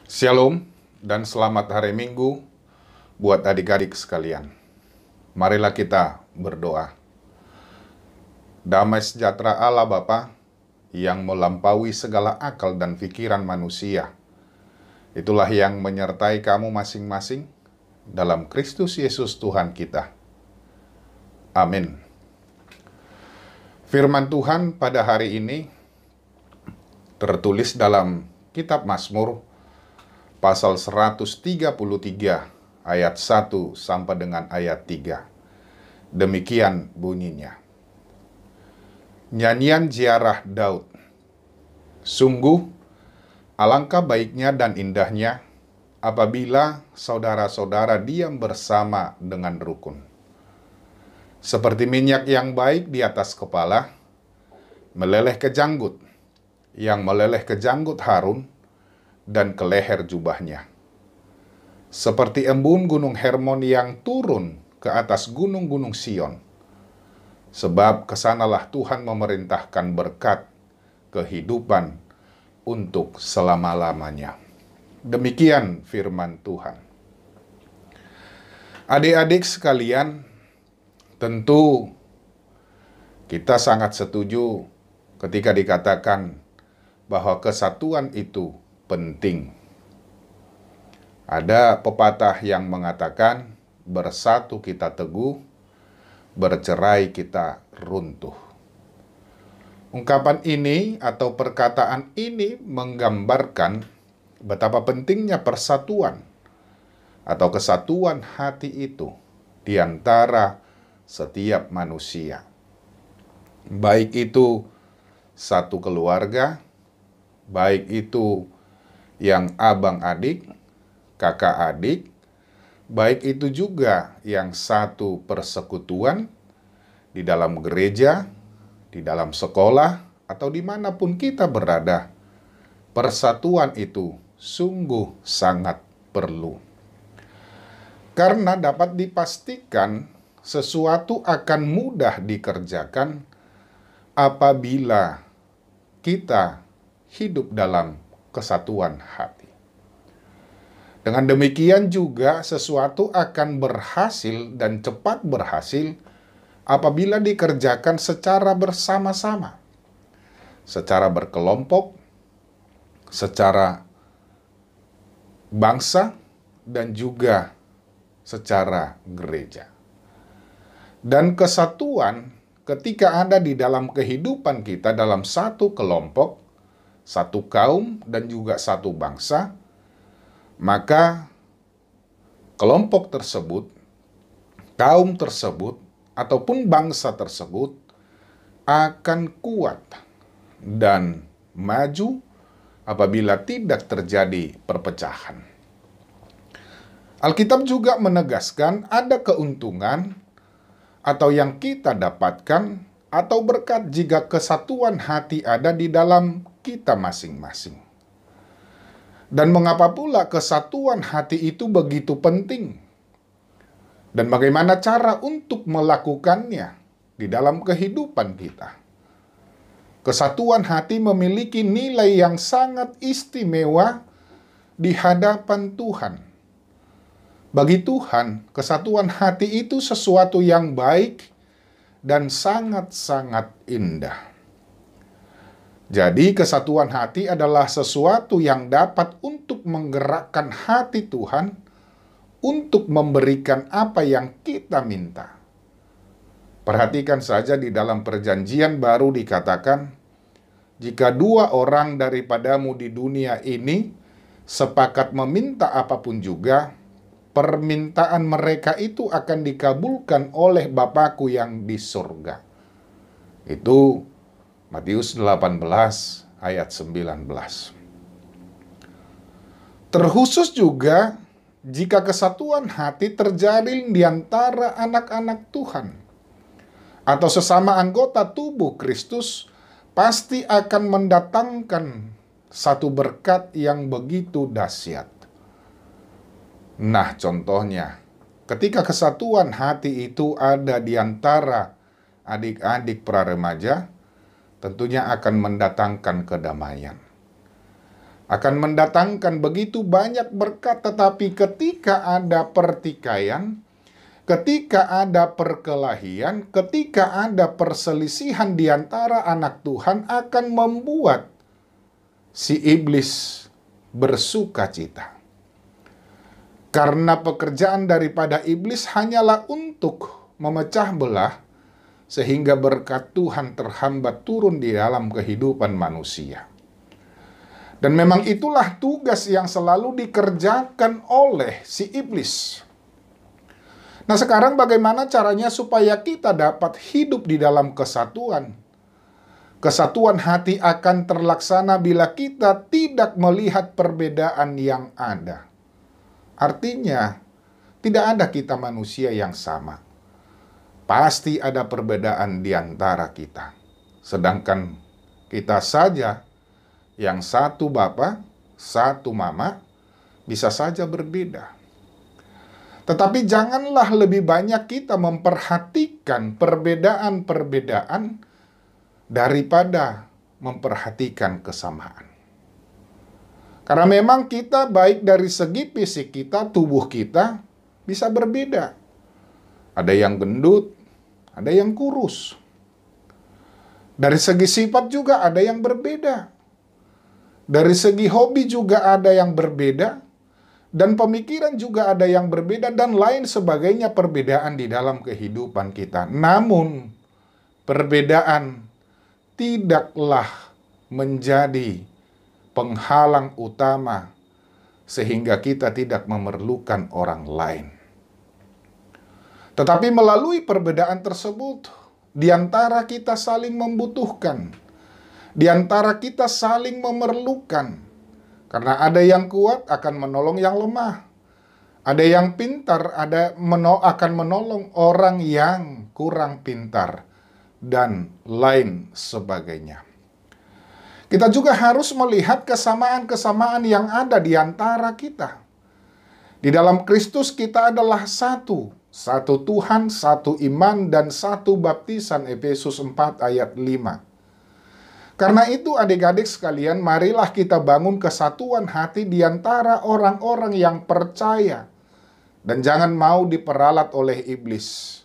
Shalom dan selamat hari Minggu buat adik-adik sekalian. Marilah kita berdoa. Damai sejahtera Allah Bapa yang melampaui segala akal dan pikiran manusia. Itulah yang menyertai kamu masing-masing dalam Kristus Yesus Tuhan kita. Amin. Firman Tuhan pada hari ini tertulis dalam Kitab Mazmur pasal 133 ayat 1 sampai dengan ayat 3. Demikian bunyinya. Nyanyian ziarah Daud. Sungguh, alangkah baiknya dan indahnya apabila saudara-saudara diam bersama dengan rukun. Seperti minyak yang baik di atas kepala, meleleh ke janggut, yang meleleh ke janggut Harun, dan ke leher jubahnya. Seperti embun gunung Hermon yang turun ke atas gunung-gunung Sion. Sebab kesanalah Tuhan memerintahkan berkat kehidupan untuk selama-lamanya. Demikian firman Tuhan. Adik-adik sekalian, tentu kita sangat setuju ketika dikatakan bahwa kesatuan itu penting. Ada pepatah yang mengatakan, bersatu kita teguh, bercerai kita runtuh. Ungkapan ini atau perkataan ini menggambarkan betapa pentingnya persatuan atau kesatuan hati itu di antara setiap manusia. Baik itu satu keluarga, baik itu yang abang adik, kakak adik, baik itu juga yang satu persekutuan di dalam gereja, di dalam sekolah, atau dimanapun kita berada. Persatuan itu sungguh sangat perlu. Karena dapat dipastikan sesuatu akan mudah dikerjakan apabila kita hidup dalam kesatuan hati. Dengan demikian juga sesuatu akan berhasil dan cepat berhasil apabila dikerjakan secara bersama-sama, secara berkelompok, secara bangsa, dan juga secara gereja. Dan kesatuan ketika ada di dalam kehidupan kita dalam satu kelompok, satu kaum, dan juga satu bangsa, maka kelompok tersebut, kaum tersebut, ataupun bangsa tersebut akan kuat dan maju apabila tidak terjadi perpecahan. Alkitab juga menegaskan ada keuntungan atau yang kita dapatkan atau berkat jika kesatuan hati ada di dalam kita masing-masing. Dan mengapa pula kesatuan hati itu begitu penting? Dan bagaimana cara untuk melakukannya di dalam kehidupan kita? Kesatuan hati memiliki nilai yang sangat istimewa di hadapan Tuhan. Bagi Tuhan, kesatuan hati itu sesuatu yang baik dan sangat-sangat indah. Jadi kesatuan hati adalah sesuatu yang dapat untuk menggerakkan hati Tuhan untuk memberikan apa yang kita minta. Perhatikan saja di dalam perjanjian baru dikatakan, jika dua orang daripadamu di dunia ini sepakat meminta apapun juga, permintaan mereka itu akan dikabulkan oleh Bapa-Ku yang di surga. Itu Matius 18 ayat 19. Terkhusus juga jika kesatuan hati terjalin di antara anak-anak Tuhan atau sesama anggota tubuh Kristus, pasti akan mendatangkan satu berkat yang begitu dahsyat. Nah, contohnya, ketika kesatuan hati itu ada di antara adik-adik pra-remaja, tentunya akan mendatangkan kedamaian. akan mendatangkan begitu banyak berkat, tetapi ketika ada pertikaian, ketika ada perkelahian, ketika ada perselisihan di antara anak Tuhan, akan membuat si iblis bersuka cita. Karena pekerjaan daripada iblis hanyalah untuk memecah belah, sehingga berkat Tuhan terhambat turun di dalam kehidupan manusia. Dan memang itulah tugas yang selalu dikerjakan oleh si iblis. Nah, sekarang bagaimana caranya supaya kita dapat hidup di dalam kesatuan? Kesatuan hati akan terlaksana bila kita tidak melihat perbedaan yang ada. Artinya, tidak ada kita manusia yang sama. Pasti ada perbedaan di antara kita. Sedangkan kita saja, yang satu bapa, satu mama, bisa saja berbeda. Tetapi janganlah lebih banyak kita memperhatikan perbedaan-perbedaan daripada memperhatikan kesamaan. Karena memang kita baik dari segi fisik kita, tubuh kita bisa berbeda. Ada yang gendut, ada yang kurus. Dari segi sifat juga ada yang berbeda. Dari segi hobi juga ada yang berbeda, dan pemikiran juga ada yang berbeda, dan lain sebagainya perbedaan di dalam kehidupan kita. Namun, perbedaan tidaklah menjadi penghalang utama sehingga kita tidak memerlukan orang lain. Tetapi melalui perbedaan tersebut, di antara kita saling membutuhkan. Di antara kita saling memerlukan. Karena ada yang kuat akan menolong yang lemah. Ada yang pintar akan menolong orang yang kurang pintar. Dan lain sebagainya. Kita juga harus melihat kesamaan-kesamaan yang ada di antara kita. Di dalam Kristus kita adalah satu. Satu Tuhan, satu iman, dan satu baptisan. Efesus 4 ayat 5. Karena itu adik-adik sekalian, marilah kita bangun kesatuan hati di antara orang-orang yang percaya. Dan jangan mau diperalat oleh iblis.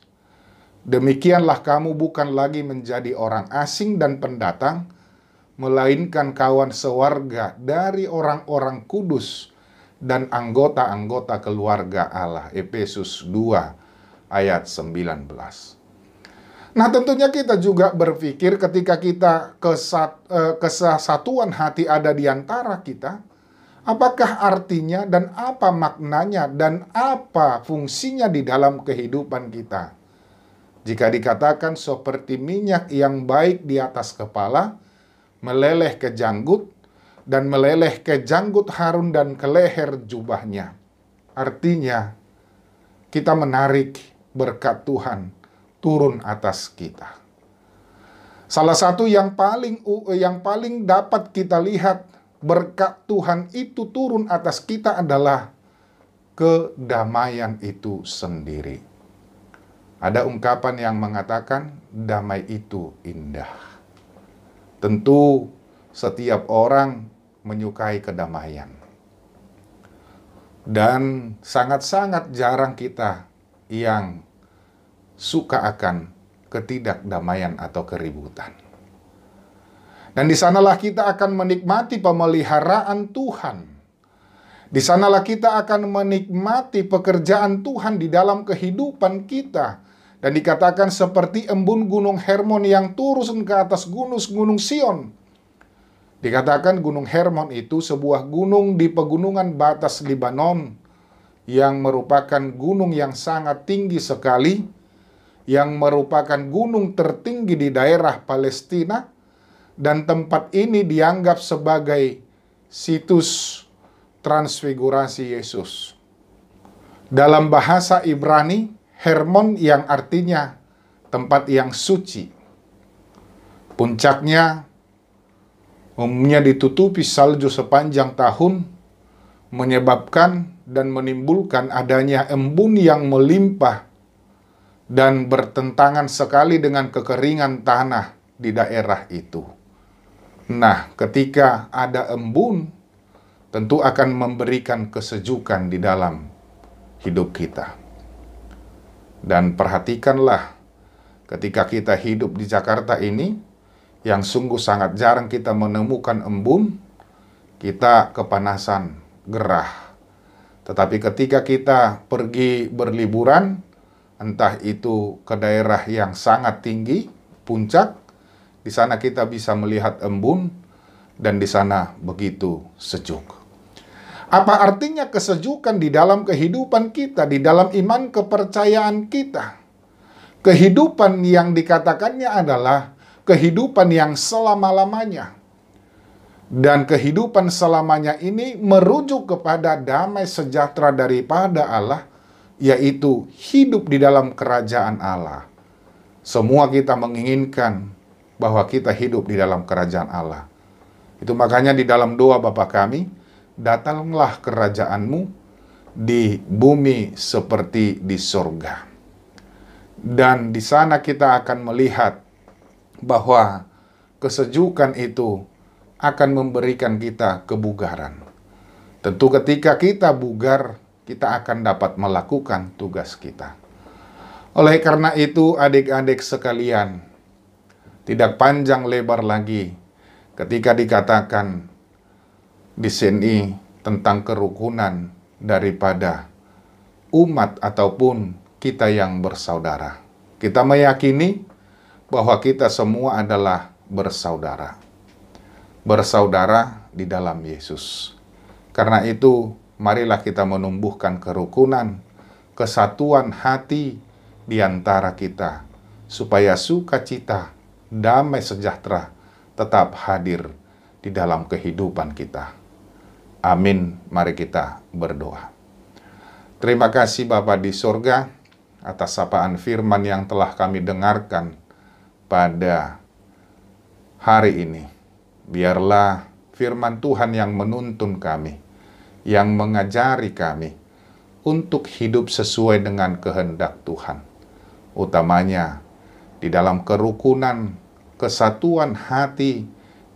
Demikianlah kamu bukan lagi menjadi orang asing dan pendatang, melainkan kawan sewarga dari orang-orang kudus dan anggota-anggota keluarga Allah. Efesus 2 ayat 19. Nah, tentunya kita juga berpikir ketika kita kesatuan hati ada di antara kita, apakah artinya dan apa maknanya dan apa fungsinya di dalam kehidupan kita? Jika dikatakan seperti minyak yang baik di atas kepala, meleleh ke janggut, dan meleleh ke janggut Harun dan ke leher jubahnya. Artinya, kita menarik berkat Tuhan turun atas kita. Salah satu yang paling dapat kita lihat berkat Tuhan itu turun atas kita adalah kedamaian itu sendiri. Ada ungkapan yang mengatakan damai itu indah. Tentu setiap orang menyukai kedamaian. Dan sangat-sangat jarang kita yang suka akan ketidakdamaian atau keributan. Dan di sanalah kita akan menikmati pemeliharaan Tuhan. Di sanalah kita akan menikmati pekerjaan Tuhan di dalam kehidupan kita. Dan dikatakan seperti embun gunung Hermon yang turun ke atas gunung Sion. Dikatakan gunung Hermon itu sebuah gunung di pegunungan batas Libanon yang merupakan gunung yang sangat tinggi sekali, yang merupakan gunung tertinggi di daerah Palestina, dan tempat ini dianggap sebagai situs transfigurasi Yesus. Dalam bahasa Ibrani, Hermon yang artinya tempat yang suci. Puncaknya umumnya ditutupi salju sepanjang tahun, menyebabkan dan menimbulkan adanya embun yang melimpah dan bertentangan sekali dengan kekeringan tanah di daerah itu. Nah, ketika ada embun, tentu akan memberikan kesejukan di dalam hidup kita. Dan perhatikanlah, ketika kita hidup di Jakarta ini, yang sungguh sangat jarang kita menemukan embun, kita kepanasan, gerah. Tetapi ketika kita pergi berliburan, entah itu ke daerah yang sangat tinggi, puncak, di sana kita bisa melihat embun, dan di sana begitu sejuk. Apa artinya kesejukan di dalam kehidupan kita, di dalam iman kepercayaan kita? Kehidupan yang dikatakannya adalah kehidupan yang selama-lamanya. Dan kehidupan selamanya ini merujuk kepada damai sejahtera daripada Allah, yaitu hidup di dalam kerajaan Allah. Semua kita menginginkan bahwa kita hidup di dalam kerajaan Allah. Itu makanya di dalam doa Bapa kami, datanglah kerajaan-Mu di bumi seperti di sorga. Dan di sana kita akan melihat bahwa kesejukan itu akan memberikan kita kebugaran. Tentu ketika kita bugar, kita akan dapat melakukan tugas kita. Oleh karena itu, adik-adik sekalian, tidak panjang lebar lagi ketika dikatakan di sini tentang kerukunan daripada umat ataupun kita yang bersaudara. Kita meyakini bahwa kita semua adalah bersaudara. Bersaudara di dalam Yesus. Karena itu, marilah kita menumbuhkan kerukunan, kesatuan hati di antara kita, supaya sukacita, damai sejahtera tetap hadir di dalam kehidupan kita. Amin. Mari kita berdoa. Terima kasih Bapa di sorga atas sapaan firman yang telah kami dengarkan pada hari ini. Biarlah firman Tuhan yang menuntun kami, yang mengajari kami untuk hidup sesuai dengan kehendak Tuhan. Utamanya di dalam kerukunan, kesatuan hati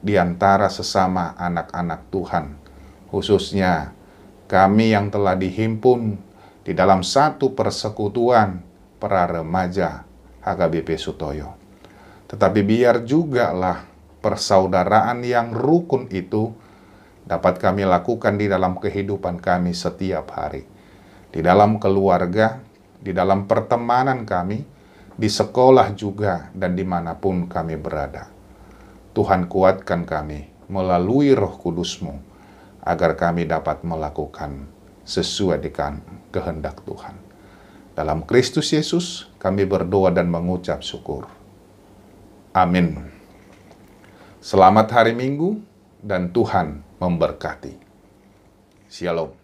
di antara sesama anak-anak Tuhan. Khususnya kami yang telah dihimpun di dalam satu persekutuan para remaja HKBP Sutoyo. Tetapi biar jugalah persaudaraan yang rukun itu dapat kami lakukan di dalam kehidupan kami setiap hari. Di dalam keluarga, di dalam pertemanan kami, di sekolah juga, dan dimanapun kami berada. Tuhan kuatkan kami melalui Roh Kudus-Mu, agar kami dapat melakukan sesuai dengan kehendak Tuhan. Dalam Kristus Yesus, kami berdoa dan mengucap syukur. Amin. Selamat hari Minggu, dan Tuhan memberkati. Shalom.